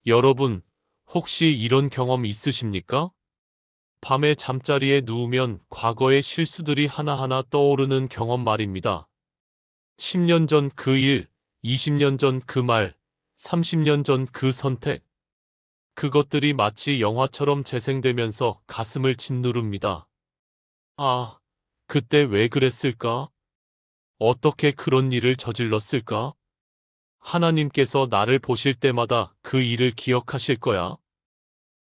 여러분, 혹시 이런 경험 있으십니까? 밤에 잠자리에 누우면 과거의 실수들이 하나하나 떠오르는 경험 말입니다. 10년 전 그 일, 20년 전 그 말, 30년 전 그 선택. 그것들이 마치 영화처럼 재생되면서 가슴을 짓누릅니다. 아, 그때 왜 그랬을까? 어떻게 그런 일을 저질렀을까? 하나님께서 나를 보실 때마다 그 일을 기억하실 거야.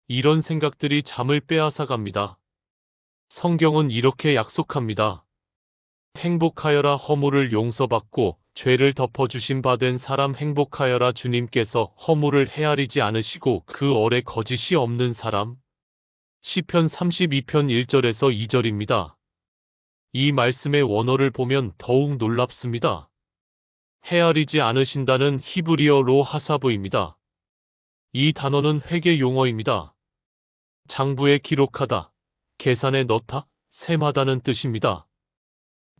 이런 생각들이 잠을 빼앗아 갑니다. 성경은 이렇게 약속합니다. 행복하여라 허물을 용서받고 죄를 덮어주신 바 된 사람 행복하여라 주님께서 허물을 헤아리지 않으시고 그 얼에 거짓이 없는 사람. 시편 32편 1절에서 2절입니다. 이 말씀의 원어를 보면 더욱 놀랍습니다. 헤아리지 않으신다는 히브리어로 하사브입니다. 이 단어는 회계 용어입니다. 장부에 기록하다, 계산에 넣다, 셈하다는 뜻입니다.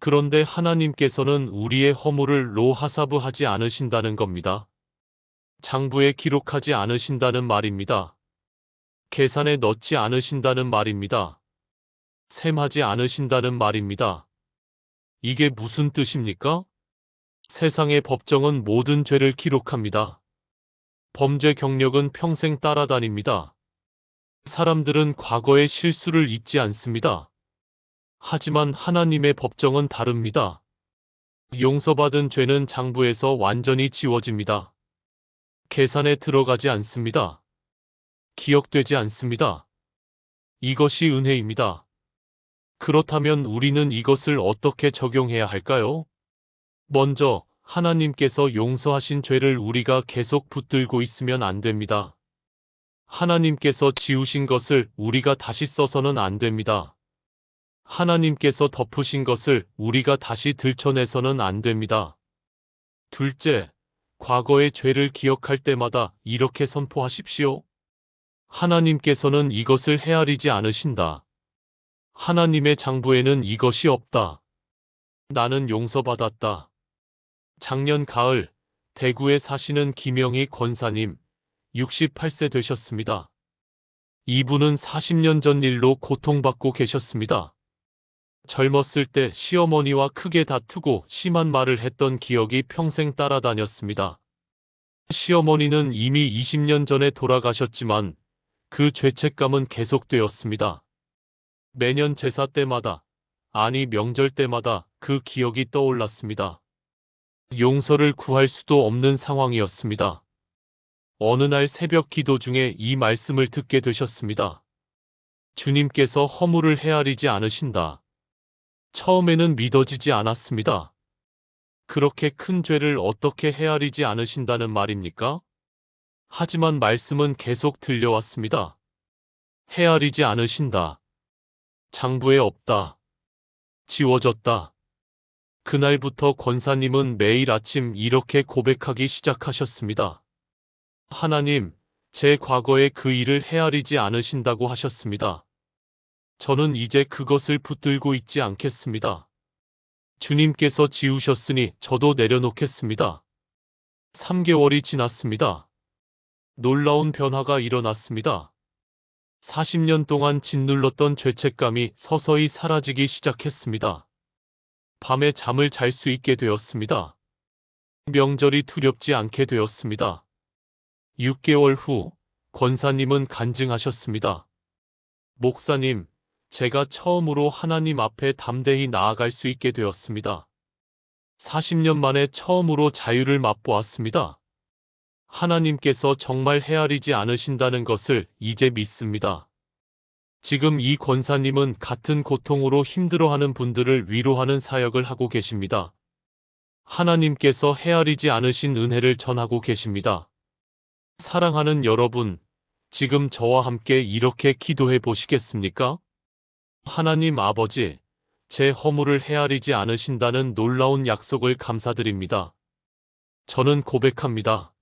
그런데 하나님께서는 우리의 허물을 로하사브하지 않으신다는 겁니다. 장부에 기록하지 않으신다는 말입니다. 계산에 넣지 않으신다는 말입니다. 셈하지 않으신다는 말입니다. 이게 무슨 뜻입니까? 세상의 법정은 모든 죄를 기록합니다. 범죄 경력은 평생 따라다닙니다. 사람들은 과거의 실수를 잊지 않습니다. 하지만 하나님의 법정은 다릅니다. 용서받은 죄는 장부에서 완전히 지워집니다. 계산에 들어가지 않습니다. 기억되지 않습니다. 이것이 은혜입니다. 그렇다면 우리는 이것을 어떻게 적용해야 할까요? 먼저, 하나님께서 용서하신 죄를 우리가 계속 붙들고 있으면 안 됩니다. 하나님께서 지우신 것을 우리가 다시 써서는 안 됩니다. 하나님께서 덮으신 것을 우리가 다시 들춰내서는 안 됩니다. 둘째, 과거의 죄를 기억할 때마다 이렇게 선포하십시오. 하나님께서는 이것을 헤아리지 않으신다. 하나님의 장부에는 이것이 없다. 나는 용서받았다. 작년 가을, 대구에 사시는 김영희 권사님, 68세 되셨습니다. 이분은 40년 전 일로 고통받고 계셨습니다. 젊었을 때 시어머니와 크게 다투고 심한 말을 했던 기억이 평생 따라다녔습니다. 시어머니는 이미 20년 전에 돌아가셨지만 그 죄책감은 계속되었습니다. 매년 제사 때마다, 아니 명절 때마다 그 기억이 떠올랐습니다. 용서를 구할 수도 없는 상황이었습니다. 어느 날 새벽 기도 중에 이 말씀을 듣게 되셨습니다. 주님께서 허물을 헤아리지 않으신다. 처음에는 믿어지지 않았습니다. 그렇게 큰 죄를 어떻게 헤아리지 않으신다는 말입니까? 하지만 말씀은 계속 들려왔습니다. 헤아리지 않으신다. 장부에 없다. 지워졌다. 그날부터 권사님은 매일 아침 이렇게 고백하기 시작하셨습니다. 하나님, 제 과거의 그 일을 헤아리지 않으신다고 하셨습니다. 저는 이제 그것을 붙들고 있지 않겠습니다. 주님께서 지우셨으니 저도 내려놓겠습니다. 3개월이 지났습니다. 놀라운 변화가 일어났습니다. 40년 동안 짓눌렀던 죄책감이 서서히 사라지기 시작했습니다. 밤에 잠을 잘 수 있게 되었습니다. 명절이 두렵지 않게 되었습니다. 6개월 후, 권사님은 간증하셨습니다. 목사님, 제가 처음으로 하나님 앞에 담대히 나아갈 수 있게 되었습니다. 40년 만에 처음으로 자유를 맛보았습니다. 하나님께서 정말 헤아리지 않으신다는 것을 이제 믿습니다. 지금 이 권사님은 같은 고통으로 힘들어하는 분들을 위로하는 사역을 하고 계십니다. 하나님께서 헤아리지 않으신 은혜를 전하고 계십니다. 사랑하는 여러분, 지금 저와 함께 이렇게 기도해 보시겠습니까? 하나님 아버지, 제 허물을 헤아리지 않으신다는 놀라운 약속을 감사드립니다. 저는 고백합니다.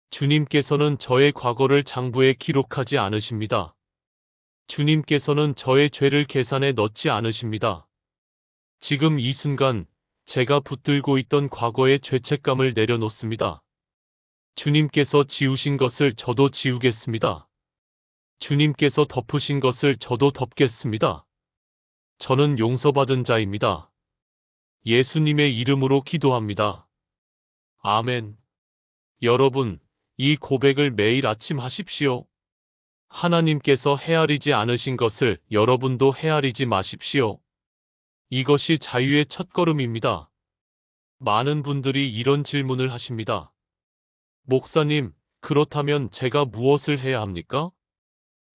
주님께서는 저의 과거를 장부에 기록하지 않으십니다. 주님께서는 저의 죄를 계산에 넣지 않으십니다. 지금 이 순간 제가 붙들고 있던 과거의 죄책감을 내려놓습니다. 주님께서 지우신 것을 저도 지우겠습니다. 주님께서 덮으신 것을 저도 덮겠습니다. 저는 용서받은 자입니다. 예수님의 이름으로 기도합니다. 아멘. 여러분, 이 고백을 매일 아침 하십시오. 하나님께서 헤아리지 않으신 것을 여러분도 헤아리지 마십시오. 이것이 자유의 첫걸음입니다. 많은 분들이 이런 질문을 하십니다. 목사님, 그렇다면 제가 무엇을 해야 합니까?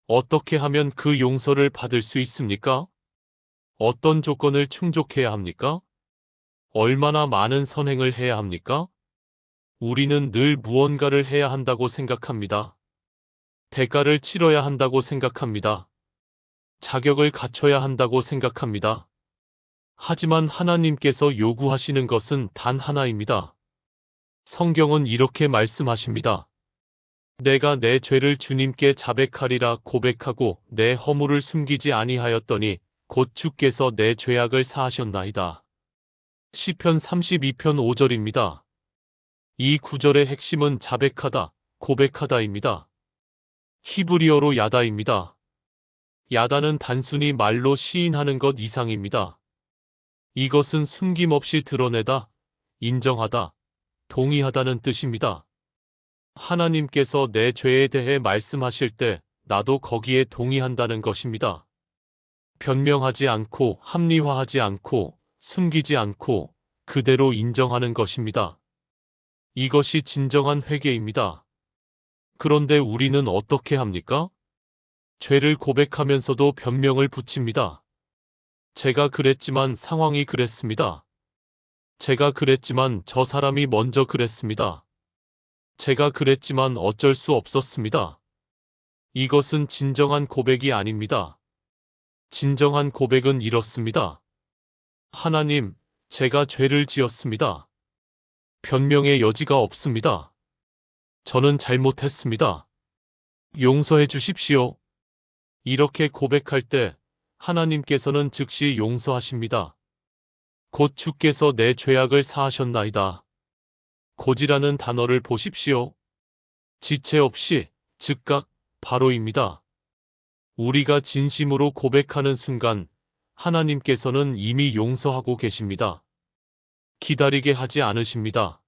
어떻게 하면 그 용서를 받을 수 있습니까? 어떤 조건을 충족해야 합니까? 얼마나 많은 선행을 해야 합니까? 우리는 늘 무언가를 해야 한다고 생각합니다. 대가를 치러야 한다고 생각합니다. 자격을 갖춰야 한다고 생각합니다. 하지만 하나님께서 요구하시는 것은 단 하나입니다. 성경은 이렇게 말씀하십니다. 내가 내 죄를 주님께 자백하리라 고백하고 내 허물을 숨기지 아니하였더니 곧 주께서 내 죄악을 사하셨나이다. 시편 32편 5절입니다. 이 구절의 핵심은 자백하다, 고백하다입니다. 히브리어로 야다입니다. 야다는 단순히 말로 시인하는 것 이상입니다. 이것은 숨김없이 드러내다, 인정하다, 동의하다는 뜻입니다. 하나님께서 내 죄에 대해 말씀하실 때 나도 거기에 동의한다는 것입니다. 변명하지 않고 합리화하지 않고 숨기지 않고 그대로 인정하는 것입니다. 이것이 진정한 회개입니다. 그런데 우리는 어떻게 합니까? 죄를 고백하면서도 변명을 붙입니다. 제가 그랬지만 상황이 그랬습니다. 제가 그랬지만 저 사람이 먼저 그랬습니다. 제가 그랬지만 어쩔 수 없었습니다. 이것은 진정한 고백이 아닙니다. 진정한 고백은 이렇습니다. 하나님, 제가 죄를 지었습니다. 변명의 여지가 없습니다. 저는 잘못했습니다. 용서해 주십시오. 이렇게 고백할 때 하나님께서는 즉시 용서하십니다. 곧 주께서 내 죄악을 사하셨나이다. 곧이라는 단어를 보십시오. 지체 없이 즉각 바로입니다. 우리가 진심으로 고백하는 순간 하나님께서는 이미 용서하고 계십니다. 기다리게 하지 않으십니다.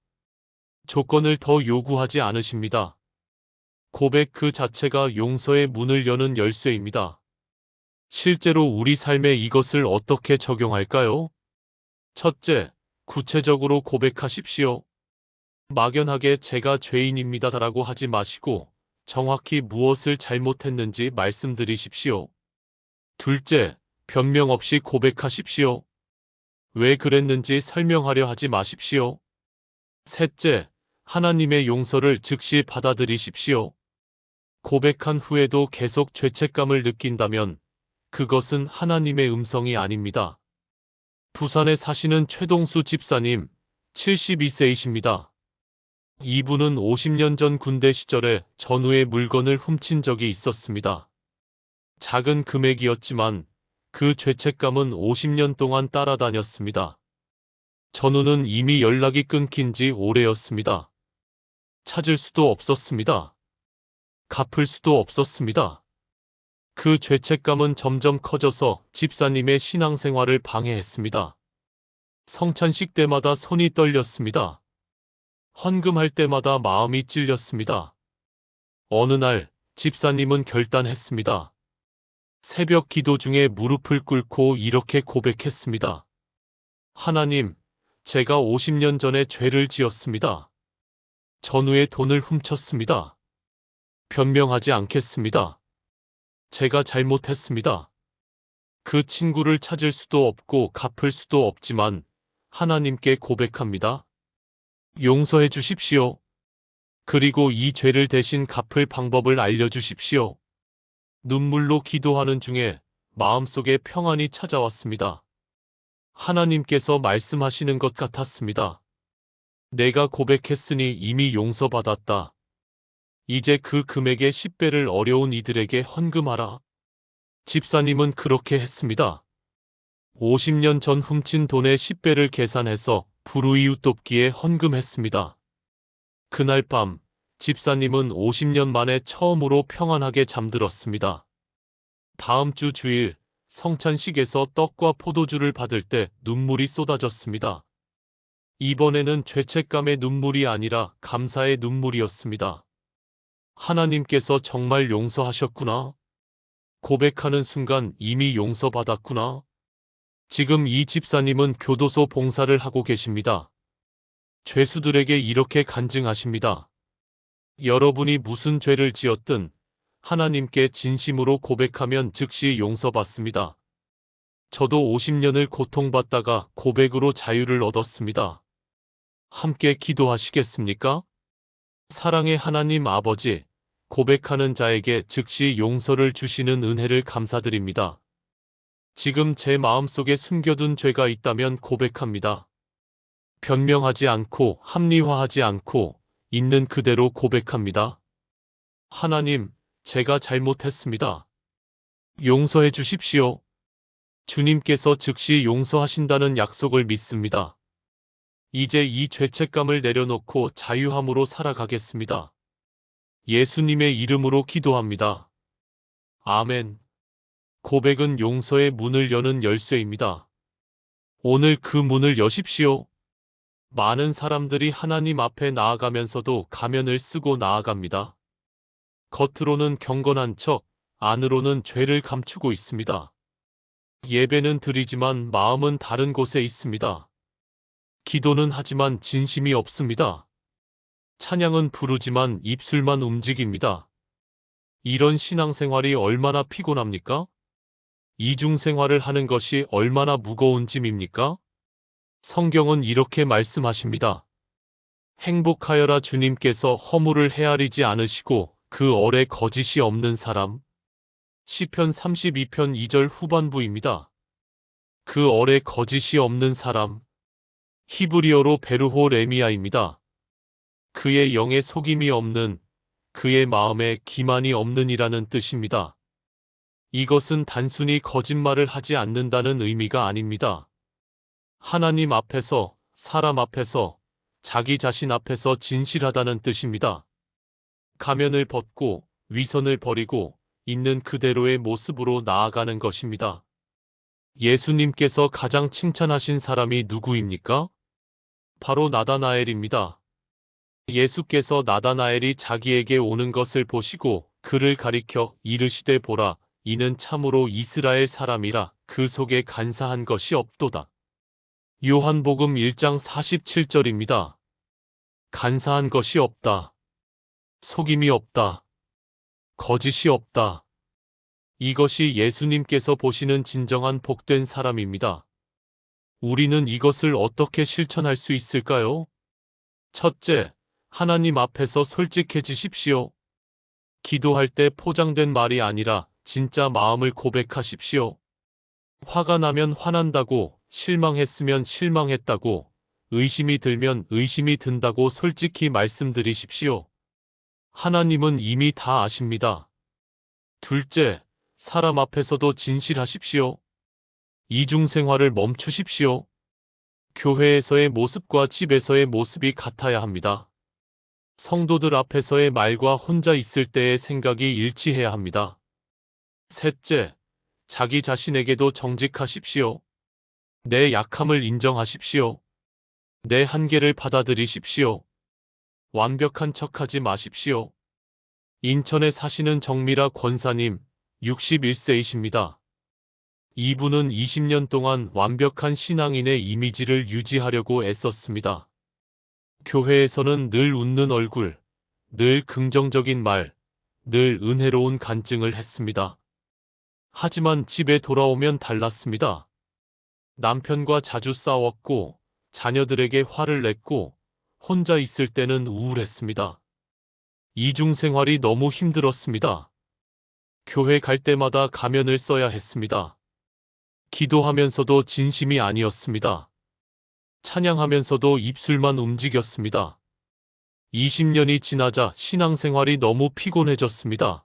조건을 더 요구하지 않으십니다. 고백 그 자체가 용서의 문을 여는 열쇠입니다. 실제로 우리 삶에 이것을 어떻게 적용할까요? 첫째, 구체적으로 고백하십시오. 막연하게 제가 죄인입니다라고 하지 마시고 정확히 무엇을 잘못했는지 말씀드리십시오. 둘째, 변명 없이 고백하십시오. 왜 그랬는지 설명하려 하지 마십시오. 셋째, 하나님의 용서를 즉시 받아들이십시오. 고백한 후에도 계속 죄책감을 느낀다면 그것은 하나님의 음성이 아닙니다. 부산에 사시는 최동수 집사님, 72세이십니다. 이분은 50년 전 군대 시절에 전우의 물건을 훔친 적이 있었습니다. 작은 금액이었지만 그 죄책감은 50년 동안 따라다녔습니다. 전우는 이미 연락이 끊긴 지 오래였습니다. 찾을 수도 없었습니다. 갚을 수도 없었습니다. 그 죄책감은 점점 커져서 집사님의 신앙생활을 방해했습니다. 성찬식 때마다 손이 떨렸습니다. 헌금할 때마다 마음이 찔렸습니다. 어느 날 집사님은 결단했습니다. 새벽 기도 중에 무릎을 꿇고 이렇게 고백했습니다. 하나님, 제가 50년 전에 죄를 지었습니다. 전우의 돈을 훔쳤습니다. 변명하지 않겠습니다. 제가 잘못했습니다. 그 친구를 찾을 수도 없고 갚을 수도 없지만 하나님께 고백합니다. 용서해 주십시오. 그리고 이 죄를 대신 갚을 방법을 알려주십시오. 눈물로 기도하는 중에 마음속에 평안이 찾아왔습니다. 하나님께서 말씀하시는 것 같았습니다. 내가 고백했으니 이미 용서받았다. 이제 그 금액의 10배를 어려운 이들에게 헌금하라. 집사님은 그렇게 했습니다. 50년 전 훔친 돈의 10배를 계산해서 불우이웃 돕기에 헌금했습니다. 그날 밤 집사님은 50년 만에 처음으로 평안하게 잠들었습니다. 다음 주 주일 성찬식에서 떡과 포도주를 받을 때 눈물이 쏟아졌습니다. 이번에는 죄책감의 눈물이 아니라 감사의 눈물이었습니다. 하나님께서 정말 용서하셨구나. 고백하는 순간 이미 용서받았구나. 지금 이 집사님은 교도소 봉사를 하고 계십니다. 죄수들에게 이렇게 간증하십니다. 여러분이 무슨 죄를 지었든 하나님께 진심으로 고백하면 즉시 용서받습니다. 저도 50년을 고통받다가 고백으로 자유를 얻었습니다. 함께 기도하시겠습니까? 사랑의 하나님 아버지, 고백하는 자에게 즉시 용서를 주시는 은혜를 감사드립니다. 지금 제 마음속에 숨겨둔 죄가 있다면 고백합니다. 변명하지 않고 합리화하지 않고 있는 그대로 고백합니다. 하나님, 제가 잘못했습니다. 용서해 주십시오. 주님께서 즉시 용서하신다는 약속을 믿습니다. 이제 이 죄책감을 내려놓고 자유함으로 살아가겠습니다. 예수님의 이름으로 기도합니다. 아멘. 고백은 용서의 문을 여는 열쇠입니다. 오늘 그 문을 여십시오. 많은 사람들이 하나님 앞에 나아가면서도 가면을 쓰고 나아갑니다. 겉으로는 경건한 척, 안으로는 죄를 감추고 있습니다. 예배는 드리지만 마음은 다른 곳에 있습니다. 기도는 하지만 진심이 없습니다. 찬양은 부르지만 입술만 움직입니다. 이런 신앙생활이 얼마나 피곤합니까? 이중생활을 하는 것이 얼마나 무거운 짐입니까? 성경은 이렇게 말씀하십니다. 행복하여라 주님께서 허물을 헤아리지 않으시고 그 얼에 거짓이 없는 사람. 시편 32편 2절 후반부입니다. 그 얼에 거짓이 없는 사람. 히브리어로 베르호 레미야입니다. 그의 영에 속임이 없는, 그의 마음에 기만이 없는이라는 뜻입니다. 이것은 단순히 거짓말을 하지 않는다는 의미가 아닙니다. 하나님 앞에서, 사람 앞에서, 자기 자신 앞에서 진실하다는 뜻입니다. 가면을 벗고 위선을 버리고 있는 그대로의 모습으로 나아가는 것입니다. 예수님께서 가장 칭찬하신 사람이 누구입니까? 바로 나다나엘입니다. 예수께서 나다나엘이 자기에게 오는 것을 보시고 그를 가리켜 이르시되 보라, 이는 참으로 이스라엘 사람이라 그 속에 간사한 것이 없도다. 요한복음 1장 47절입니다. 간사한 것이 없다. 속임이 없다. 거짓이 없다. 이것이 예수님께서 보시는 진정한 복된 사람입니다. 우리는 이것을 어떻게 실천할 수 있을까요? 첫째, 하나님 앞에서 솔직해지십시오. 기도할 때 포장된 말이 아니라 진짜 마음을 고백하십시오. 화가 나면 화난다고, 실망했으면 실망했다고, 의심이 들면 의심이 든다고 솔직히 말씀드리십시오. 하나님은 이미 다 아십니다. 둘째, 사람 앞에서도 진실하십시오. 이중생활을 멈추십시오. 교회에서의 모습과 집에서의 모습이 같아야 합니다. 성도들 앞에서의 말과 혼자 있을 때의 생각이 일치해야 합니다. 셋째, 자기 자신에게도 정직하십시오. 내 약함을 인정하십시오. 내 한계를 받아들이십시오. 완벽한 척하지 마십시오. 인천에 사시는 정미라 권사님, 61세이십니다. 이분은 20년 동안 완벽한 신앙인의 이미지를 유지하려고 애썼습니다. 교회에서는 늘 웃는 얼굴, 늘 긍정적인 말, 늘 은혜로운 간증을 했습니다. 하지만 집에 돌아오면 달랐습니다. 남편과 자주 싸웠고, 자녀들에게 화를 냈고, 혼자 있을 때는 우울했습니다. 이중생활이 너무 힘들었습니다. 교회 갈 때마다 가면을 써야 했습니다. 기도하면서도 진심이 아니었습니다. 찬양하면서도 입술만 움직였습니다. 20년이 지나자 신앙생활이 너무 피곤해졌습니다.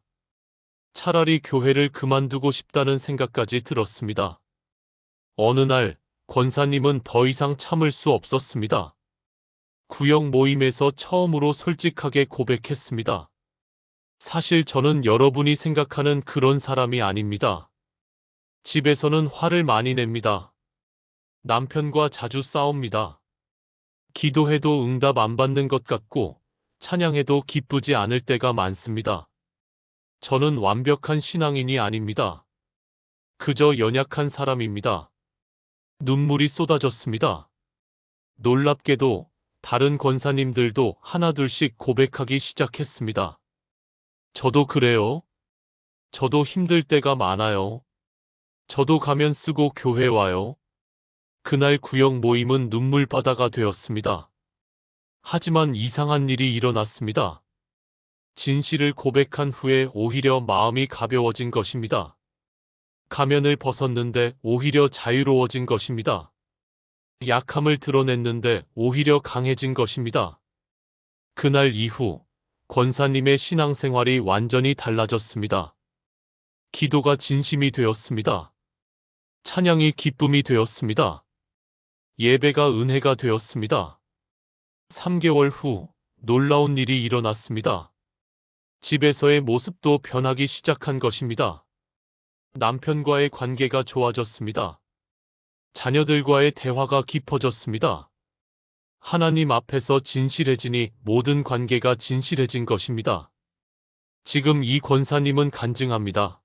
차라리 교회를 그만두고 싶다는 생각까지 들었습니다. 어느 날 권사님은 더 이상 참을 수 없었습니다. 구역 모임에서 처음으로 솔직하게 고백했습니다. 사실 저는 여러분이 생각하는 그런 사람이 아닙니다. 집에서는 화를 많이 냅니다. 남편과 자주 싸웁니다. 기도해도 응답 안 받는 것 같고 찬양해도 기쁘지 않을 때가 많습니다. 저는 완벽한 신앙인이 아닙니다. 그저 연약한 사람입니다. 눈물이 쏟아졌습니다. 놀랍게도 다른 권사님들도 하나둘씩 고백하기 시작했습니다. 저도 그래요. 저도 힘들 때가 많아요. 저도 가면 쓰고 교회 와요. 그날 구역 모임은 눈물바다가 되었습니다. 하지만 이상한 일이 일어났습니다. 진실을 고백한 후에 오히려 마음이 가벼워진 것입니다. 가면을 벗었는데 오히려 자유로워진 것입니다. 약함을 드러냈는데 오히려 강해진 것입니다. 그날 이후 권사님의 신앙생활이 완전히 달라졌습니다. 기도가 진심이 되었습니다. 찬양이 기쁨이 되었습니다. 예배가 은혜가 되었습니다. 3개월 후 놀라운 일이 일어났습니다. 집에서의 모습도 변하기 시작한 것입니다. 남편과의 관계가 좋아졌습니다. 자녀들과의 대화가 깊어졌습니다. 하나님 앞에서 진실해지니 모든 관계가 진실해진 것입니다. 지금 이 권사님은 간증합니다.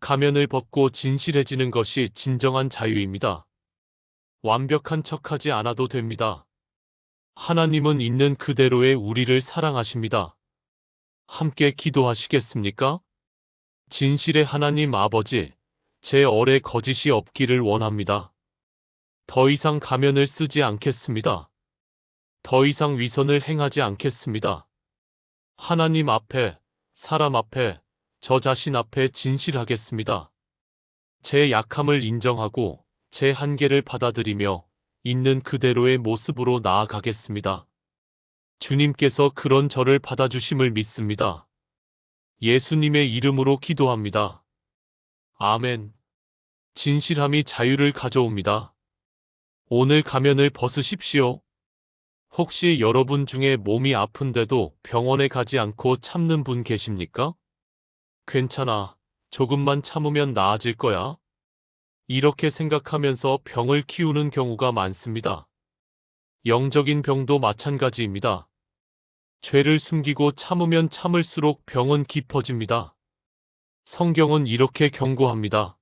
가면을 벗고 진실해지는 것이 진정한 자유입니다. 완벽한 척하지 않아도 됩니다. 하나님은 있는 그대로의 우리를 사랑하십니다. 함께 기도하시겠습니까? 진실의 하나님 아버지, 제 얼에 거짓이 없기를 원합니다. 더 이상 가면을 쓰지 않겠습니다. 더 이상 위선을 행하지 않겠습니다. 하나님 앞에, 사람 앞에, 저 자신 앞에 진실하겠습니다. 제 약함을 인정하고 제 한계를 받아들이며 있는 그대로의 모습으로 나아가겠습니다. 주님께서 그런 저를 받아주심을 믿습니다. 예수님의 이름으로 기도합니다. 아멘. 진실함이 자유를 가져옵니다. 오늘 가면을 벗으십시오. 혹시 여러분 중에 몸이 아픈데도 병원에 가지 않고 참는 분 계십니까? 괜찮아. 조금만 참으면 나아질 거야. 이렇게 생각하면서 병을 키우는 경우가 많습니다. 영적인 병도 마찬가지입니다. 죄를 숨기고 참으면 참을수록 병은 깊어집니다. 성경은 이렇게 경고합니다.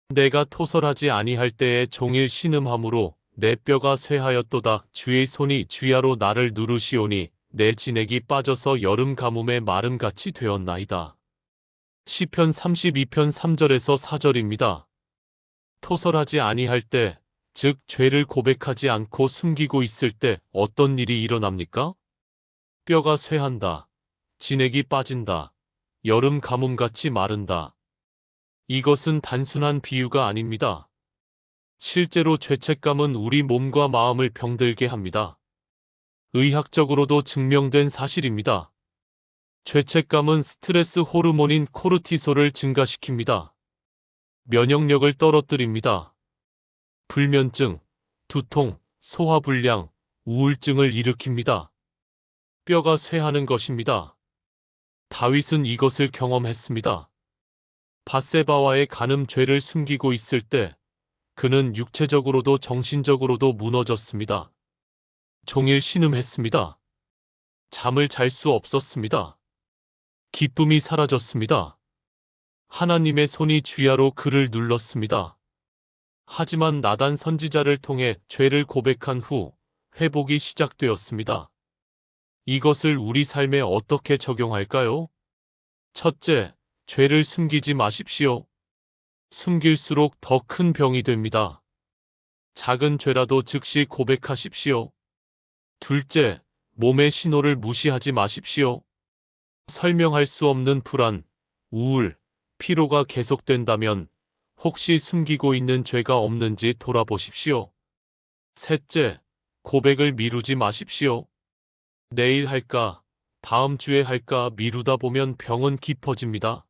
내가 토설하지 아니할 때에 종일 신음함으로 내 뼈가 쇠하였도다. 주의 손이 주야로 나를 누르시오니 내 진액이 빠져서 여름 가뭄의 마름같이 되었나이다. 시편 32편 3절에서 4절입니다. 토설하지 아니할 때, 즉 죄를 고백하지 않고 숨기고 있을 때 어떤 일이 일어납니까? 뼈가 쇠한다. 진액이 빠진다. 여름 가뭄같이 마른다. 이것은 단순한 비유가 아닙니다. 실제로 죄책감은 우리 몸과 마음을 병들게 합니다. 의학적으로도 증명된 사실입니다. 죄책감은 스트레스 호르몬인 코르티솔을 증가시킵니다. 면역력을 떨어뜨립니다. 불면증, 두통, 소화불량, 우울증을 일으킵니다. 뼈가 쇠하는 것입니다. 다윗은 이것을 경험했습니다. 밧세바와의 간음 죄를 숨기고 있을 때 그는 육체적으로도 정신적으로도 무너졌습니다. 종일 신음했습니다. 잠을 잘 수 없었습니다. 기쁨이 사라졌습니다. 하나님의 손이 주야로 그를 눌렀습니다. 하지만 나단 선지자를 통해 죄를 고백한 후 회복이 시작되었습니다. 이것을 우리 삶에 어떻게 적용할까요? 첫째, 죄를 숨기지 마십시오. 숨길수록 더 큰 병이 됩니다. 작은 죄라도 즉시 고백하십시오. 둘째, 몸의 신호를 무시하지 마십시오. 설명할 수 없는 불안, 우울, 피로가 계속된다면 혹시 숨기고 있는 죄가 없는지 돌아보십시오. 셋째, 고백을 미루지 마십시오. 내일 할까, 다음 주에 할까 미루다 보면 병은 깊어집니다.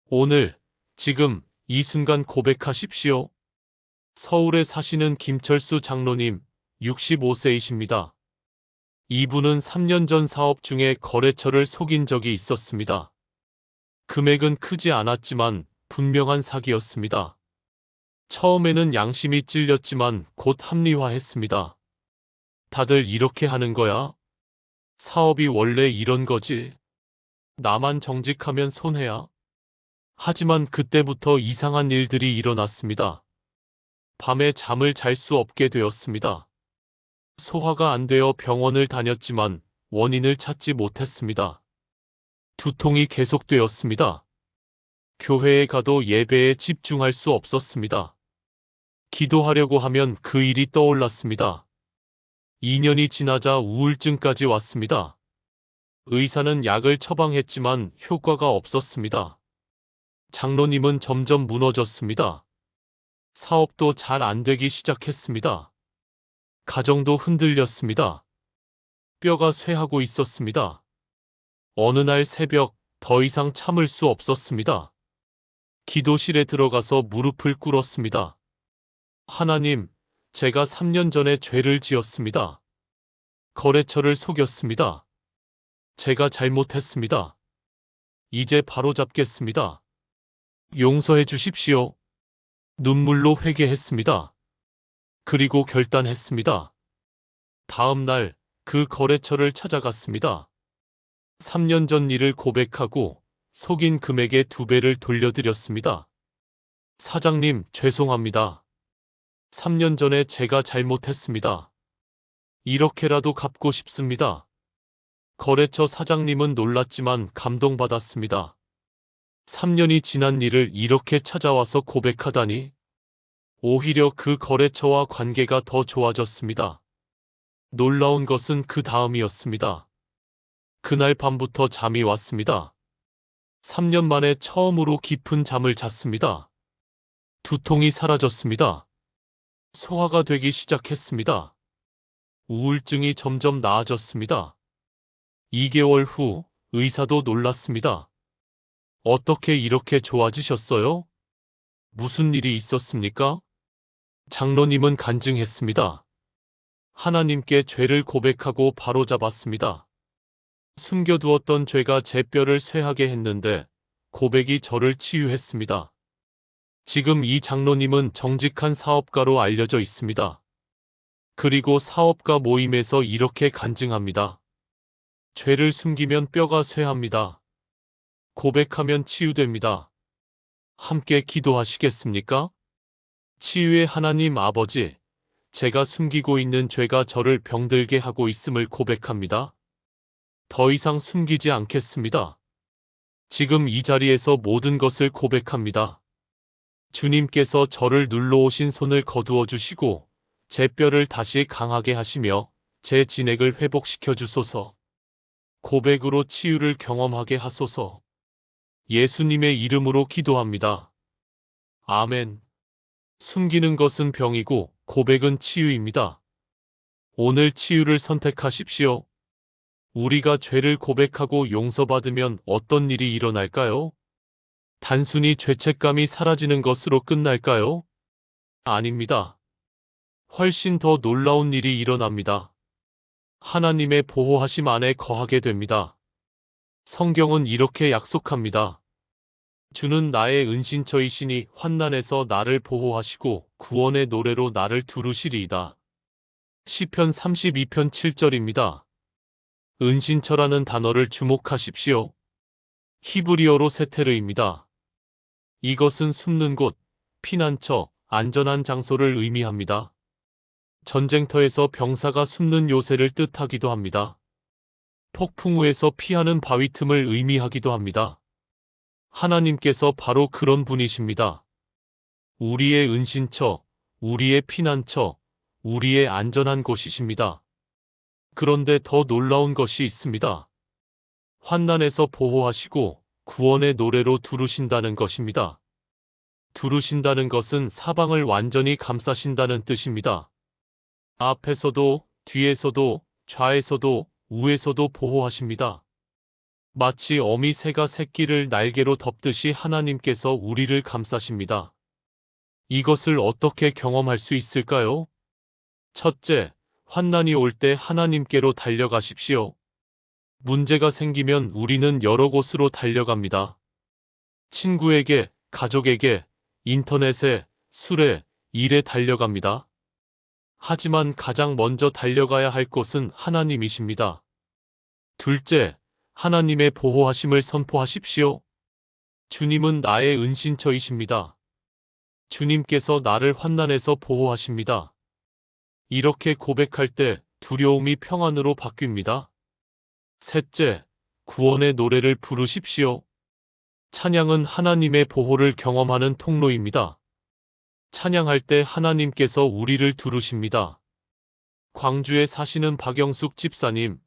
오늘, 지금, 이 순간 고백하십시오. 서울에 사시는 김철수 장로님, 65세이십니다. 이분은 3년 전 사업 중에 거래처를 속인 적이 있었습니다. 금액은 크지 않았지만 분명한 사기였습니다. 처음에는 양심이 찔렸지만 곧 합리화했습니다. 다들 이렇게 하는 거야? 사업이 원래 이런 거지. 나만 정직하면 손해야. 하지만 그때부터 이상한 일들이 일어났습니다. 밤에 잠을 잘 수 없게 되었습니다. 소화가 안 되어 병원을 다녔지만 원인을 찾지 못했습니다. 두통이 계속되었습니다. 교회에 가도 예배에 집중할 수 없었습니다. 기도하려고 하면 그 일이 떠올랐습니다. 2년이 지나자 우울증까지 왔습니다. 의사는 약을 처방했지만 효과가 없었습니다. 장로님은 점점 무너졌습니다. 사업도 잘 안 되기 시작했습니다. 가정도 흔들렸습니다. 뼈가 쇠하고 있었습니다. 어느 날 새벽 더 이상 참을 수 없었습니다. 기도실에 들어가서 무릎을 꿇었습니다. 하나님, 제가 3년 전에 죄를 지었습니다. 거래처를 속였습니다. 제가 잘못했습니다. 이제 바로잡겠습니다. 용서해 주십시오. 눈물로 회개했습니다. 그리고 결단했습니다. 다음 날 그 거래처를 찾아갔습니다. 3년 전 일을 고백하고 속인 금액의 2배를 돌려드렸습니다. 사장님, 죄송합니다. 3년 전에 제가 잘못했습니다. 이렇게라도 갚고 싶습니다. 거래처 사장님은 놀랐지만 감동받았습니다. 3년이 지난 일을 이렇게 찾아와서 고백하다니. 오히려 그 거래처와 관계가 더 좋아졌습니다. 놀라운 것은 그 다음이었습니다. 그날 밤부터 잠이 왔습니다. 3년 만에 처음으로 깊은 잠을 잤습니다. 두통이 사라졌습니다. 소화가 되기 시작했습니다. 우울증이 점점 나아졌습니다. 2개월 후 의사도 놀랐습니다. 어떻게 이렇게 좋아지셨어요? 무슨 일이 있었습니까? 장로님은 간증했습니다. 하나님께 죄를 고백하고 바로잡았습니다. 숨겨두었던 죄가 제 뼈를 쇠하게 했는데 고백이 저를 치유했습니다. 지금 이 장로님은 정직한 사업가로 알려져 있습니다. 그리고 사업가 모임에서 이렇게 간증합니다. 죄를 숨기면 뼈가 쇠합니다. 고백하면 치유됩니다. 함께 기도하시겠습니까? 치유의 하나님 아버지, 제가 숨기고 있는 죄가 저를 병들게 하고 있음을 고백합니다. 더 이상 숨기지 않겠습니다. 지금 이 자리에서 모든 것을 고백합니다. 주님께서 저를 눌러오신 손을 거두어 주시고 제 뼈를 다시 강하게 하시며 제 진액을 회복시켜 주소서. 고백으로 치유를 경험하게 하소서. 예수님의 이름으로 기도합니다. 아멘. 숨기는 것은 병이고 고백은 치유입니다. 오늘 치유를 선택하십시오. 우리가 죄를 고백하고 용서받으면 어떤 일이 일어날까요? 단순히 죄책감이 사라지는 것으로 끝날까요? 아닙니다. 훨씬 더 놀라운 일이 일어납니다. 하나님의 보호하심 안에 거하게 됩니다. 성경은 이렇게 약속합니다. 주는 나의 은신처이시니 환난에서 나를 보호하시고 구원의 노래로 나를 두르시리이다. 시편 32편 7절입니다. 은신처라는 단어를 주목하십시오. 히브리어로 세테르입니다. 이것은 숨는 곳, 피난처, 안전한 장소를 의미합니다. 전쟁터에서 병사가 숨는 요새를 뜻하기도 합니다. 폭풍 후에서 피하는 바위 틈을 의미하기도 합니다. 하나님께서 바로 그런 분이십니다. 우리의 은신처, 우리의 피난처, 우리의 안전한 곳이십니다. 그런데 더 놀라운 것이 있습니다. 환난에서 보호하시고 구원의 노래로 두르신다는 것입니다. 두르신다는 것은 사방을 완전히 감싸신다는 뜻입니다. 앞에서도, 뒤에서도, 좌에서도, 우에서도 보호하십니다. 마치 어미 새가 새끼를 날개로 덮듯이 하나님께서 우리를 감싸십니다. 이것을 어떻게 경험할 수 있을까요? 첫째, 환난이 올 때 하나님께로 달려가십시오. 문제가 생기면 우리는 여러 곳으로 달려갑니다. 친구에게, 가족에게, 인터넷에, 술에, 일에 달려갑니다. 하지만 가장 먼저 달려가야 할 곳은 하나님이십니다. 둘째, 하나님의 보호하심을 선포하십시오. 주님은 나의 은신처이십니다. 주님께서 나를 환난에서 보호하십니다. 이렇게 고백할 때 두려움이 평안으로 바뀝니다. 셋째, 구원의 노래를 부르십시오. 찬양은 하나님의 보호를 경험하는 통로입니다. 찬양할 때 하나님께서 우리를 두르십니다. 광주에 사시는 박영숙 집사님,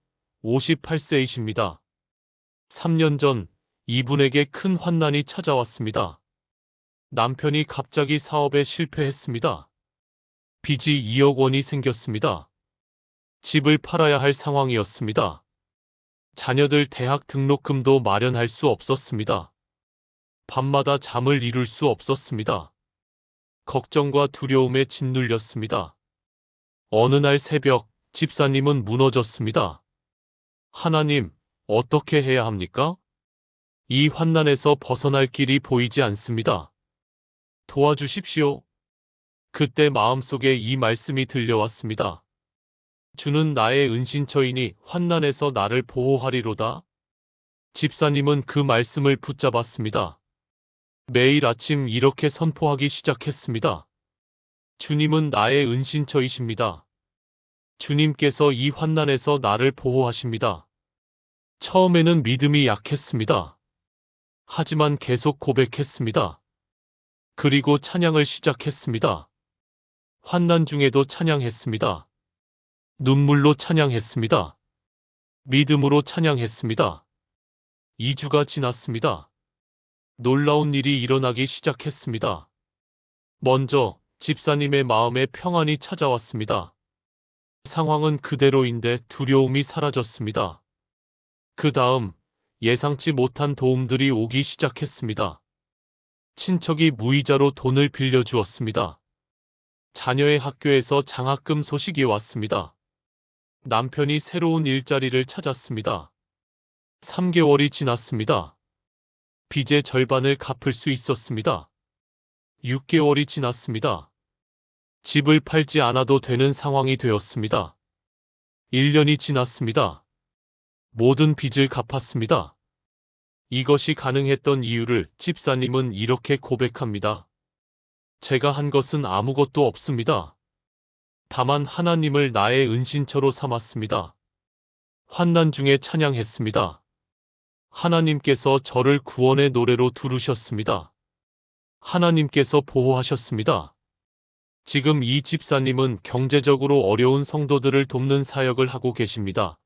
58세이십니다. 3년 전 이분에게 큰 환난이 찾아왔습니다. 남편이 갑자기 사업에 실패했습니다. 빚이 2억 원이 생겼습니다. 집을 팔아야 할 상황이었습니다. 자녀들 대학 등록금도 마련할 수 없었습니다. 밤마다 잠을 이룰 수 없었습니다. 걱정과 두려움에 짓눌렸습니다. 어느 날 새벽 집사님은 무너졌습니다. 하나님, 어떻게 해야 합니까? 이 환난에서 벗어날 길이 보이지 않습니다. 도와주십시오. 그때 마음속에 이 말씀이 들려왔습니다. 주는 나의 은신처이니 환난에서 나를 보호하리로다. 집사님은 그 말씀을 붙잡았습니다. 매일 아침 이렇게 선포하기 시작했습니다. 주님은 나의 은신처이십니다. 주님께서 이 환난에서 나를 보호하십니다. 처음에는 믿음이 약했습니다. 하지만 계속 고백했습니다. 그리고 찬양을 시작했습니다. 환난 중에도 찬양했습니다. 눈물로 찬양했습니다. 믿음으로 찬양했습니다. 2주가 지났습니다. 놀라운 일이 일어나기 시작했습니다. 먼저 집사님의 마음에 평안이 찾아왔습니다. 상황은 그대로인데 두려움이 사라졌습니다. 그 다음 예상치 못한 도움들이 오기 시작했습니다. 친척이 무이자로 돈을 빌려주었습니다. 자녀의 학교에서 장학금 소식이 왔습니다. 남편이 새로운 일자리를 찾았습니다. 3개월이 지났습니다. 빚의 절반을 갚을 수 있었습니다. 6개월이 지났습니다. 집을 팔지 않아도 되는 상황이 되었습니다. 1년이 지났습니다. 모든 빚을 갚았습니다. 이것이 가능했던 이유를 집사님은 이렇게 고백합니다. 제가 한 것은 아무것도 없습니다. 다만 하나님을 나의 은신처로 삼았습니다. 환난 중에 찬양했습니다. 하나님께서 저를 구원의 노래로 두르셨습니다. 하나님께서 보호하셨습니다. 지금 이 집사님은 경제적으로 어려운 성도들을 돕는 사역을 하고 계십니다.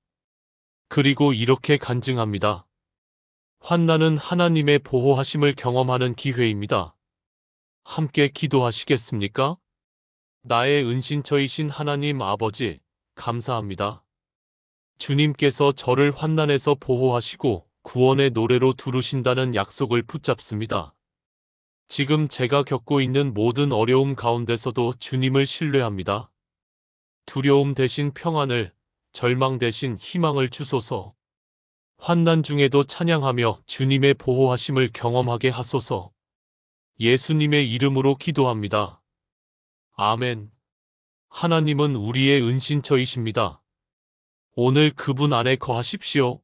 그리고 이렇게 간증합니다. 환난은 하나님의 보호하심을 경험하는 기회입니다. 함께 기도하시겠습니까? 나의 은신처이신 하나님 아버지, 감사합니다. 주님께서 저를 환난에서 보호하시고 구원의 노래로 두르신다는 약속을 붙잡습니다. 지금 제가 겪고 있는 모든 어려움 가운데서도 주님을 신뢰합니다. 두려움 대신 평안을, 절망 대신 희망을 주소서. 환난 중에도 찬양하며 주님의 보호하심을 경험하게 하소서. 예수님의 이름으로 기도합니다. 아멘. 하나님은 우리의 은신처이십니다. 오늘 그분 안에 거하십시오.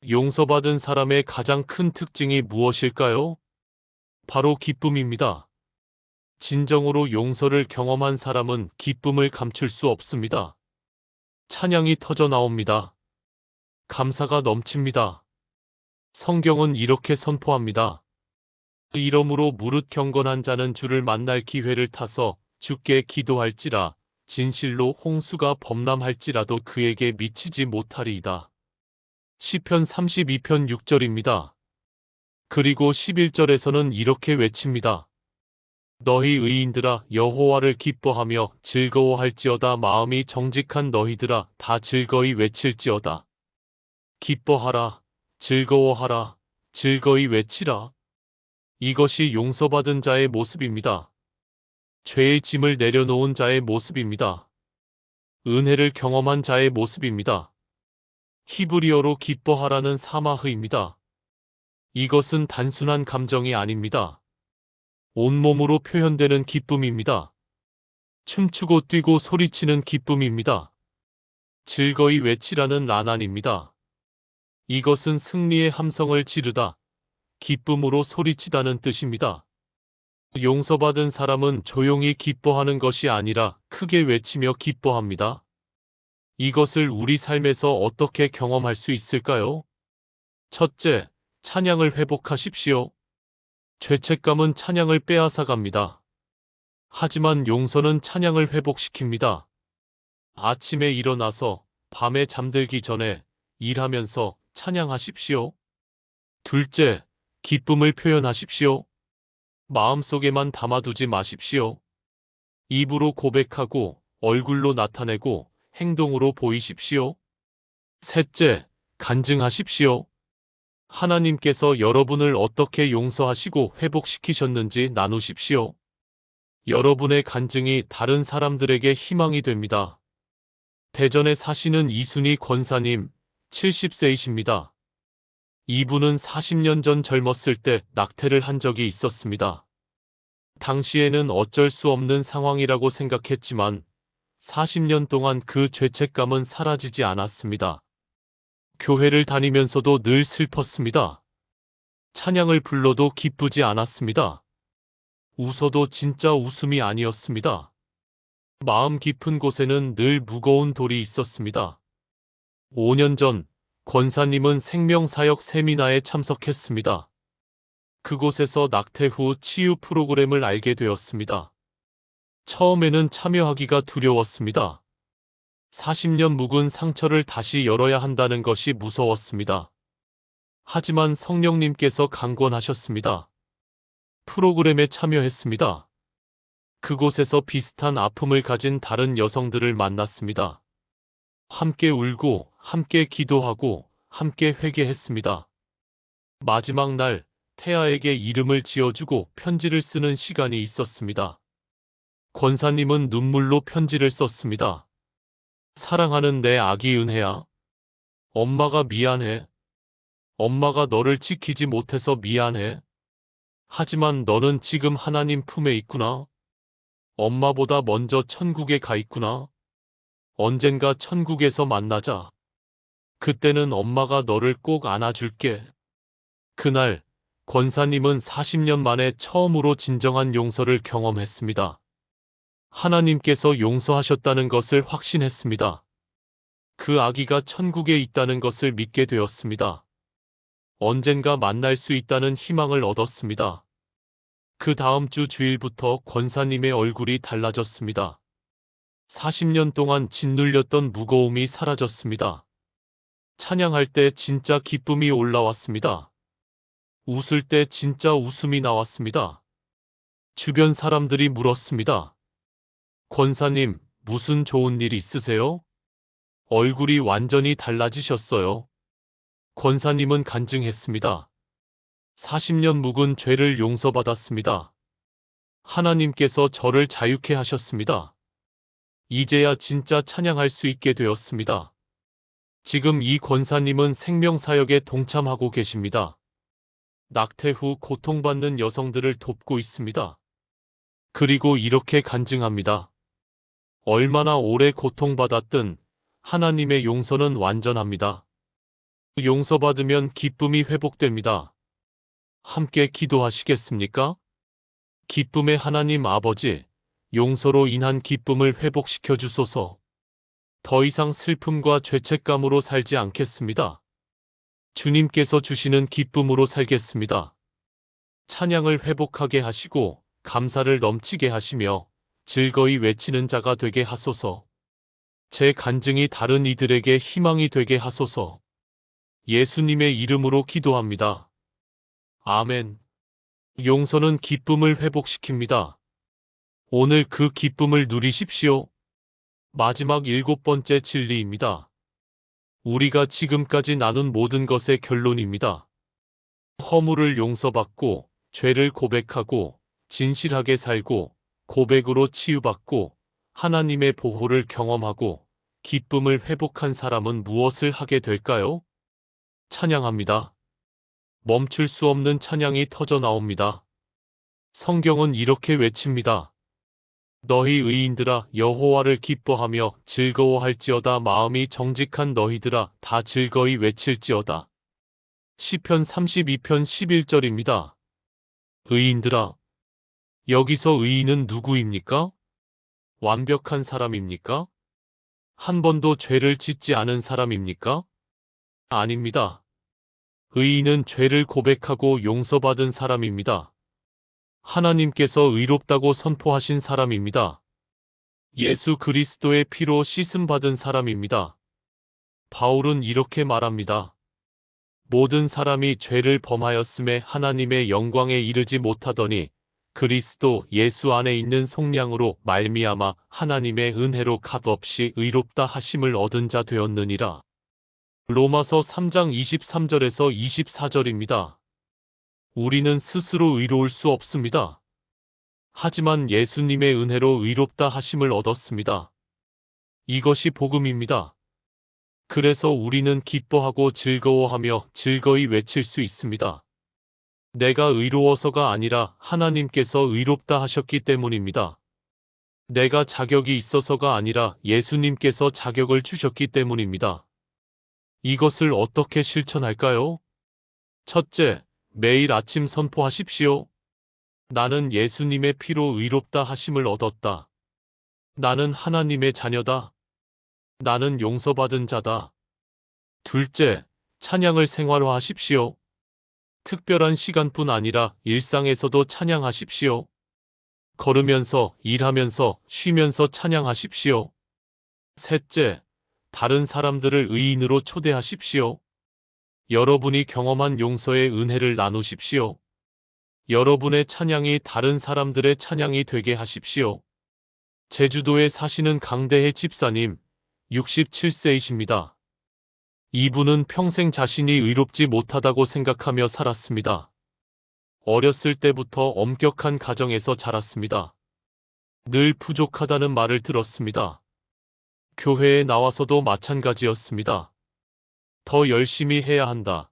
용서받은 사람의 가장 큰 특징이 무엇일까요? 바로 기쁨입니다. 진정으로 용서를 경험한 사람은 기쁨을 감출 수 없습니다. 찬양이 터져 나옵니다. 감사가 넘칩니다. 성경은 이렇게 선포합니다. 이러므로 무릇 경건한 자는 주를 만날 기회를 타서 주께 기도할지라 진실로 홍수가 범람할지라도 그에게 미치지 못하리이다. 시편 32편 6절입니다. 그리고 11절에서는 이렇게 외칩니다. 너희 의인들아 여호와를 기뻐하며 즐거워할지어다. 마음이 정직한 너희들아 다 즐거이 외칠지어다. 기뻐하라, 즐거워하라, 즐거이 외치라. 이것이 용서받은 자의 모습입니다. 죄의 짐을 내려놓은 자의 모습입니다. 은혜를 경험한 자의 모습입니다. 히브리어로 기뻐하라는 사마흐입니다. 이것은 단순한 감정이 아닙니다. 온몸으로 표현되는 기쁨입니다. 춤추고 뛰고 소리치는 기쁨입니다. 즐거이 외치라는 라난입니다. 이것은 승리의 함성을 지르다, 기쁨으로 소리치다는 뜻입니다. 용서받은 사람은 조용히 기뻐하는 것이 아니라 크게 외치며 기뻐합니다. 이것을 우리 삶에서 어떻게 경험할 수 있을까요? 첫째, 찬양을 회복하십시오. 죄책감은 찬양을 빼앗아갑니다. 하지만 용서는 찬양을 회복시킵니다. 아침에 일어나서 밤에 잠들기 전에 일하면서 찬양하십시오. 둘째, 기쁨을 표현하십시오. 마음속에만 담아두지 마십시오. 입으로 고백하고 얼굴로 나타내고 행동으로 보이십시오. 셋째, 간증하십시오. 하나님께서 여러분을 어떻게 용서하시고 회복시키셨는지 나누십시오. 여러분의 간증이 다른 사람들에게 희망이 됩니다. 대전에 사시는 이순희 권사님, 70세이십니다. 이분은 40년 전 젊었을 때 낙태를 한 적이 있었습니다. 당시에는 어쩔 수 없는 상황이라고 생각했지만 40년 동안 그 죄책감은 사라지지 않았습니다. 교회를 다니면서도 늘 슬펐습니다. 찬양을 불러도 기쁘지 않았습니다. 웃어도 진짜 웃음이 아니었습니다. 마음 깊은 곳에는 늘 무거운 돌이 있었습니다. 5년 전 권사님은 생명사역 세미나에 참석했습니다. 그곳에서 낙태 후 치유 프로그램을 알게 되었습니다. 처음에는 참여하기가 두려웠습니다. 40년 묵은 상처를 다시 열어야 한다는 것이 무서웠습니다. 하지만 성령님께서 강권하셨습니다. 프로그램에 참여했습니다. 그곳에서 비슷한 아픔을 가진 다른 여성들을 만났습니다. 함께 울고 함께 기도하고 함께 회개했습니다. 마지막 날 태아에게 이름을 지어주고 편지를 쓰는 시간이 있었습니다. 권사님은 눈물로 편지를 썼습니다. 사랑하는 내 아기 은혜야. 엄마가 미안해. 엄마가 너를 지키지 못해서 미안해. 하지만 너는 지금 하나님 품에 있구나. 엄마보다 먼저 천국에 가 있구나. 언젠가 천국에서 만나자. 그때는 엄마가 너를 꼭 안아줄게. 그날 권사님은 40년 만에 처음으로 진정한 용서를 경험했습니다. 하나님께서 용서하셨다는 것을 확신했습니다. 그 아기가 천국에 있다는 것을 믿게 되었습니다. 언젠가 만날 수 있다는 희망을 얻었습니다. 그 다음 주 주일부터 권사님의 얼굴이 달라졌습니다. 40년 동안 짓눌렸던 무거움이 사라졌습니다. 찬양할 때 진짜 기쁨이 올라왔습니다. 웃을 때 진짜 웃음이 나왔습니다. 주변 사람들이 물었습니다. 권사님, 무슨 좋은 일 있으세요? 얼굴이 완전히 달라지셨어요. 권사님은 간증했습니다. 40년 묵은 죄를 용서받았습니다. 하나님께서 저를 자유케 하셨습니다. 이제야 진짜 찬양할 수 있게 되었습니다. 지금 이 권사님은 생명사역에 동참하고 계십니다. 낙태 후 고통받는 여성들을 돕고 있습니다. 그리고 이렇게 간증합니다. 얼마나 오래 고통받았든 하나님의 용서는 완전합니다. 용서받으면 기쁨이 회복됩니다. 함께 기도하시겠습니까? 기쁨의 하나님 아버지, 용서로 인한 기쁨을 회복시켜 주소서. 더 이상 슬픔과 죄책감으로 살지 않겠습니다. 주님께서 주시는 기쁨으로 살겠습니다. 찬양을 회복하게 하시고 감사를 넘치게 하시며 즐거이 외치는 자가 되게 하소서. 제 간증이 다른 이들에게 희망이 되게 하소서. 예수님의 이름으로 기도합니다. 아멘. 용서는 기쁨을 회복시킵니다. 오늘 그 기쁨을 누리십시오. 마지막 7번째 진리입니다. 우리가 지금까지 나눈 모든 것의 결론입니다. 허물을 용서받고 죄를 고백하고 진실하게 살고 고백으로 치유받고 하나님의 보호를 경험하고 기쁨을 회복한 사람은 무엇을 하게 될까요? 찬양합니다. 멈출 수 없는 찬양이 터져 나옵니다. 성경은 이렇게 외칩니다. 너희 의인들아 여호와를 기뻐하며 즐거워할지어다. 마음이 정직한 너희들아 다 즐거이 외칠지어다. 시편 32편 11절입니다. 의인들아, 여기서 의인은 누구입니까? 완벽한 사람입니까? 한 번도 죄를 짓지 않은 사람입니까? 아닙니다. 의인은 죄를 고백하고 용서받은 사람입니다. 하나님께서 의롭다고 선포하신 사람입니다. 예수 그리스도의 피로 씻음받은 사람입니다. 바울은 이렇게 말합니다. 모든 사람이 죄를 범하였음에 하나님의 영광에 이르지 못하더니 그리스도 예수 안에 있는 속량으로 말미암아 하나님의 은혜로 값없이 의롭다 하심을 얻은 자 되었느니라. 로마서 3장 23절에서 24절입니다. 우리는 스스로 의로울 수 없습니다. 하지만 예수님의 은혜로 의롭다 하심을 얻었습니다. 이것이 복음입니다. 그래서 우리는 기뻐하고 즐거워하며 즐거이 외칠 수 있습니다. 내가 의로워서가 아니라 하나님께서 의롭다 하셨기 때문입니다. 내가 자격이 있어서가 아니라 예수님께서 자격을 주셨기 때문입니다. 이것을 어떻게 실천할까요? 첫째, 매일 아침 선포하십시오. 나는 예수님의 피로 의롭다 하심을 얻었다. 나는 하나님의 자녀다. 나는 용서받은 자다. 둘째, 찬양을 생활화하십시오. 특별한 시간뿐 아니라 일상에서도 찬양하십시오. 걸으면서, 일하면서, 쉬면서 찬양하십시오. 셋째, 다른 사람들을 의인으로 초대하십시오. 여러분이 경험한 용서의 은혜를 나누십시오. 여러분의 찬양이 다른 사람들의 찬양이 되게 하십시오. 제주도에 사시는 강대혜 집사님, 67세이십니다. 이분은 평생 자신이 의롭지 못하다고 생각하며 살았습니다. 어렸을 때부터 엄격한 가정에서 자랐습니다. 늘 부족하다는 말을 들었습니다. 교회에 나와서도 마찬가지였습니다. 더 열심히 해야 한다.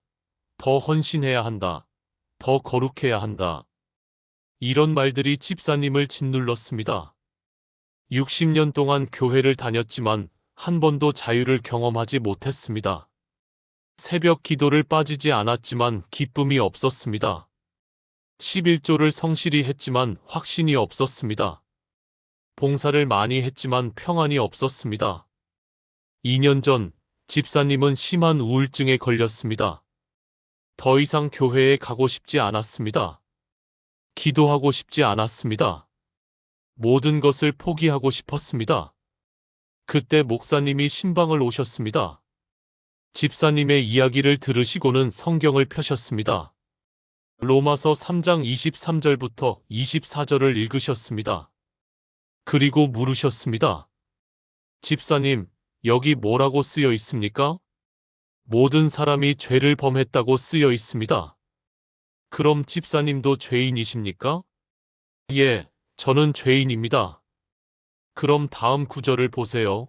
더 헌신해야 한다. 더 거룩해야 한다. 이런 말들이 집사님을 짓눌렀습니다. 60년 동안 교회를 다녔지만 한 번도 자유를 경험하지 못했습니다. 새벽 기도를 빠지지 않았지만 기쁨이 없었습니다. 11조를 성실히 했지만 확신이 없었습니다. 봉사를 많이 했지만 평안이 없었습니다. 2년 전 집사님은 심한 우울증에 걸렸습니다. 더 이상 교회에 가고 싶지 않았습니다. 기도하고 싶지 않았습니다. 모든 것을 포기하고 싶었습니다. 그때 목사님이 신방을 오셨습니다. 집사님의 이야기를 들으시고는 성경을 펴셨습니다. 로마서 3장 23절부터 24절을 읽으셨습니다. 그리고 물으셨습니다. 집사님, 여기 뭐라고 쓰여 있습니까? 모든 사람이 죄를 범했다고 쓰여 있습니다. 그럼 집사님도 죄인이십니까? 예, 저는 죄인입니다. 그럼 다음 구절을 보세요.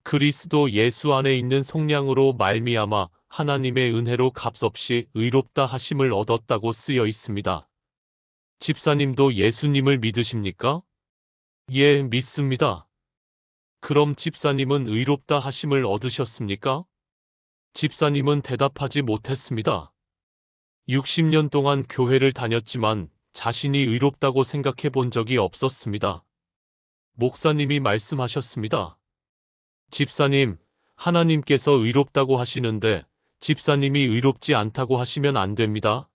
그리스도 예수 안에 있는 속량으로 말미암아 하나님의 은혜로 값없이 의롭다 하심을 얻었다고 쓰여 있습니다. 집사님도 예수님을 믿으십니까? 예, 믿습니다. 그럼 집사님은 의롭다 하심을 얻으셨습니까? 집사님은 대답하지 못했습니다. 60년 동안 교회를 다녔지만 자신이 의롭다고 생각해 본 적이 없었습니다. 목사님이 말씀하셨습니다. 집사님, 하나님께서 의롭다고 하시는데 집사님이 의롭지 않다고 하시면 안 됩니다.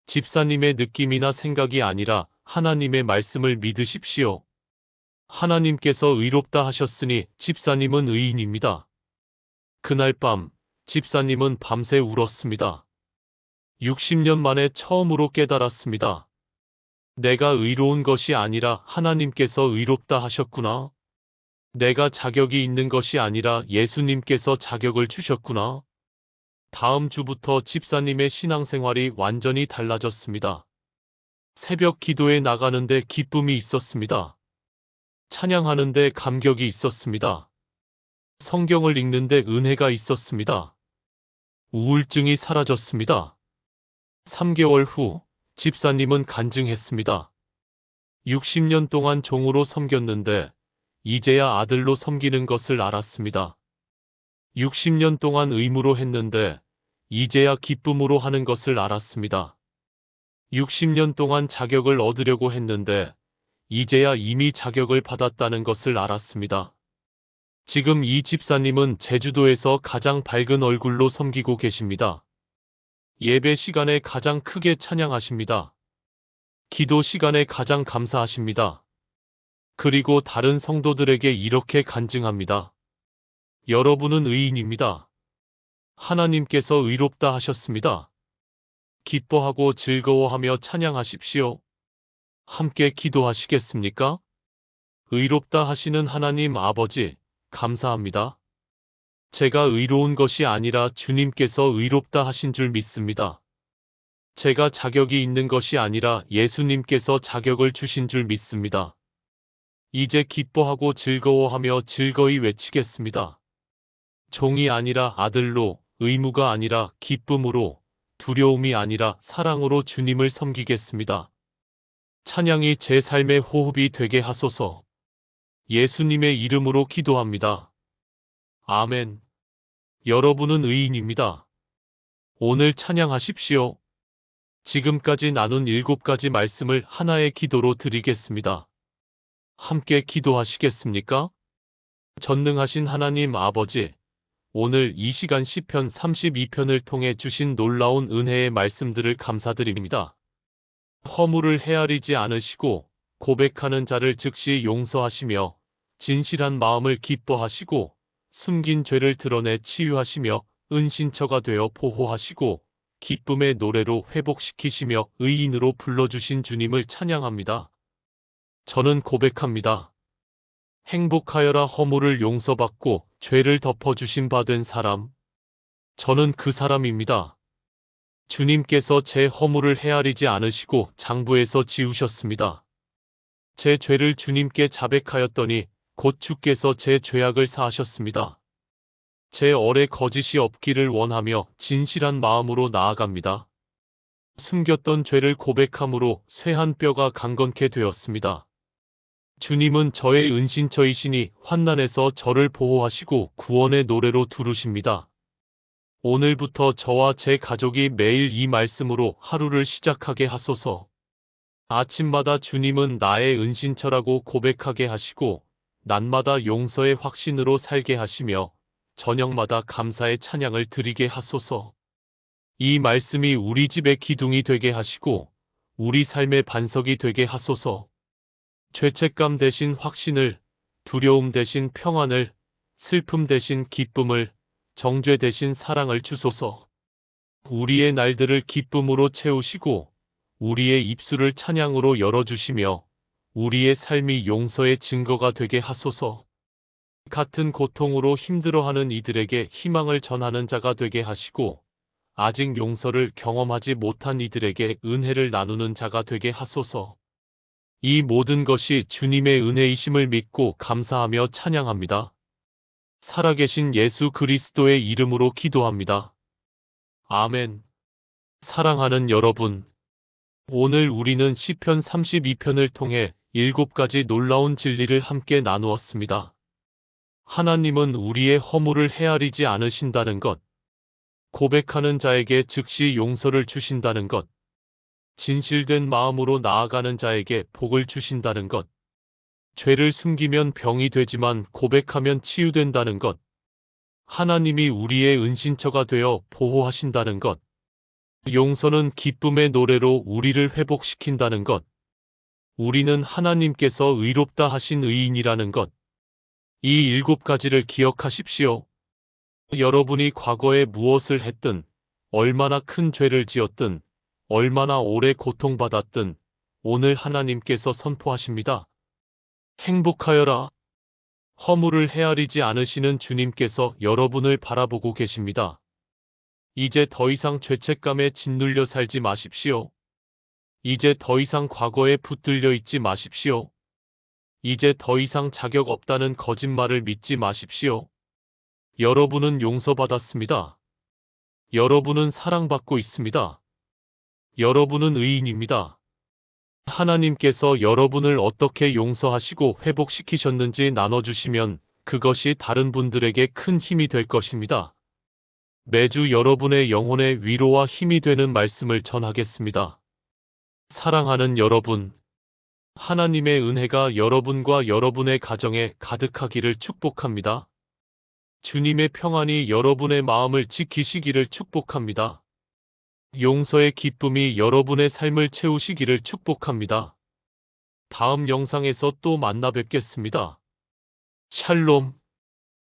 집사님의 느낌이나 생각이 아니라 하나님의 말씀을 믿으십시오. 하나님께서 의롭다 하셨으니 집사님은 의인입니다. 그날 밤 집사님은 밤새 울었습니다. 60년 만에 처음으로 깨달았습니다. 내가 의로운 것이 아니라 하나님께서 의롭다 하셨구나. 내가 자격이 있는 것이 아니라 예수님께서 자격을 주셨구나. 다음 주부터 집사님의 신앙생활이 완전히 달라졌습니다. 새벽 기도에 나가는데 기쁨이 있었습니다. 찬양하는데 감격이 있었습니다. 성경을 읽는데 은혜가 있었습니다. 우울증이 사라졌습니다. 3개월 후 집사님은 간증했습니다. 60년 동안 종으로 섬겼는데 이제야 아들로 섬기는 것을 알았습니다. 60년 동안 의무로 했는데 이제야 기쁨으로 하는 것을 알았습니다. 60년 동안 자격을 얻으려고 했는데 이제야 이미 자격을 받았다는 것을 알았습니다. 지금 이 집사님은 제주도에서 가장 밝은 얼굴로 섬기고 계십니다. 예배 시간에 가장 크게 찬양하십니다. 기도 시간에 가장 감사하십니다. 그리고 다른 성도들에게 이렇게 간증합니다. 여러분은 의인입니다. 하나님께서 의롭다 하셨습니다. 기뻐하고 즐거워하며 찬양하십시오. 함께 기도하시겠습니까? 의롭다 하시는 하나님 아버지, 감사합니다. 제가 의로운 것이 아니라 주님께서 의롭다 하신 줄 믿습니다. 제가 자격이 있는 것이 아니라 예수님께서 자격을 주신 줄 믿습니다. 이제 기뻐하고 즐거워하며 즐거이 외치겠습니다. 종이 아니라 아들로, 의무가 아니라 기쁨으로, 두려움이 아니라 사랑으로 주님을 섬기겠습니다. 찬양이 제 삶의 호흡이 되게 하소서. 예수님의 이름으로 기도합니다. 아멘. 여러분은 의인입니다. 오늘 찬양하십시오. 지금까지 나눈 7가지 말씀을 하나의 기도로 드리겠습니다. 함께 기도하시겠습니까? 전능하신 하나님 아버지, 오늘 이 시간 시편 32편을 통해 주신 놀라운 은혜의 말씀들을 감사드립니다. 허물을 헤아리지 않으시고 고백하는 자를 즉시 용서하시며 진실한 마음을 기뻐하시고 숨긴 죄를 드러내 치유하시며 은신처가 되어 보호하시고 기쁨의 노래로 회복시키시며 의인으로 불러주신 주님을 찬양합니다. 저는 고백합니다. 행복하여라 허물을 용서받고 죄를 덮어주신 바 된 사람. 저는 그 사람입니다. 주님께서 제 허물을 헤아리지 않으시고 장부에서 지우셨습니다. 제 죄를 주님께 자백하였더니 곧 주께서 제 죄악을 사하셨습니다. 제 얼에 거짓이 없기를 원하며 진실한 마음으로 나아갑니다. 숨겼던 죄를 고백함으로 쇠한 뼈가 강건케 되었습니다. 주님은 저의 은신처이시니 환난에서 저를 보호하시고 구원의 노래로 두르십니다. 오늘부터 저와 제 가족이 매일 이 말씀으로 하루를 시작하게 하소서. 아침마다 주님은 나의 은신처라고 고백하게 하시고 낮마다 용서의 확신으로 살게 하시며 저녁마다 감사의 찬양을 드리게 하소서. 이 말씀이 우리 집의 기둥이 되게 하시고 우리 삶의 반석이 되게 하소서. 죄책감 대신 확신을, 두려움 대신 평안을, 슬픔 대신 기쁨을, 정죄 대신 사랑을 주소서. 우리의 날들을 기쁨으로 채우시고 우리의 입술을 찬양으로 열어주시며 우리의 삶이 용서의 증거가 되게 하소서. 같은 고통으로 힘들어하는 이들에게 희망을 전하는 자가 되게 하시고 아직 용서를 경험하지 못한 이들에게 은혜를 나누는 자가 되게 하소서. 이 모든 것이 주님의 은혜이심을 믿고 감사하며 찬양합니다. 살아계신 예수 그리스도의 이름으로 기도합니다. 아멘. 사랑하는 여러분, 오늘 우리는 시편 32편을 통해 7가지 놀라운 진리를 함께 나누었습니다. 하나님은 우리의 허물을 헤아리지 않으신다는 것, 고백하는 자에게 즉시 용서를 주신다는 것, 진실된 마음으로 나아가는 자에게 복을 주신다는 것, 죄를 숨기면 병이 되지만 고백하면 치유된다는 것, 하나님이 우리의 은신처가 되어 보호하신다는 것, 용서는 기쁨의 노래로 우리를 회복시킨다는 것, 우리는 하나님께서 의롭다 하신 의인이라는 것, 이 7가지를 기억하십시오. 여러분이 과거에 무엇을 했든, 얼마나 큰 죄를 지었든, 얼마나 오래 고통받았든 오늘 하나님께서 선포하십니다. 행복하여라. 허물을 헤아리지 않으시는 주님께서 여러분을 바라보고 계십니다. 이제 더 이상 죄책감에 짓눌려 살지 마십시오. 이제 더 이상 과거에 붙들려 있지 마십시오. 이제 더 이상 자격 없다는 거짓말을 믿지 마십시오. 여러분은 용서받았습니다. 여러분은 사랑받고 있습니다. 여러분은 의인입니다. 하나님께서 여러분을 어떻게 용서하시고 회복시키셨는지 나눠주시면 그것이 다른 분들에게 큰 힘이 될 것입니다. 매주 여러분의 영혼의 위로와 힘이 되는 말씀을 전하겠습니다. 사랑하는 여러분, 하나님의 은혜가 여러분과 여러분의 가정에 가득하기를 축복합니다. 주님의 평안이 여러분의 마음을 지키시기를 축복합니다. 용서의 기쁨이 여러분의 삶을 채우시기를 축복합니다. 다음 영상에서 또 만나 뵙겠습니다. 샬롬.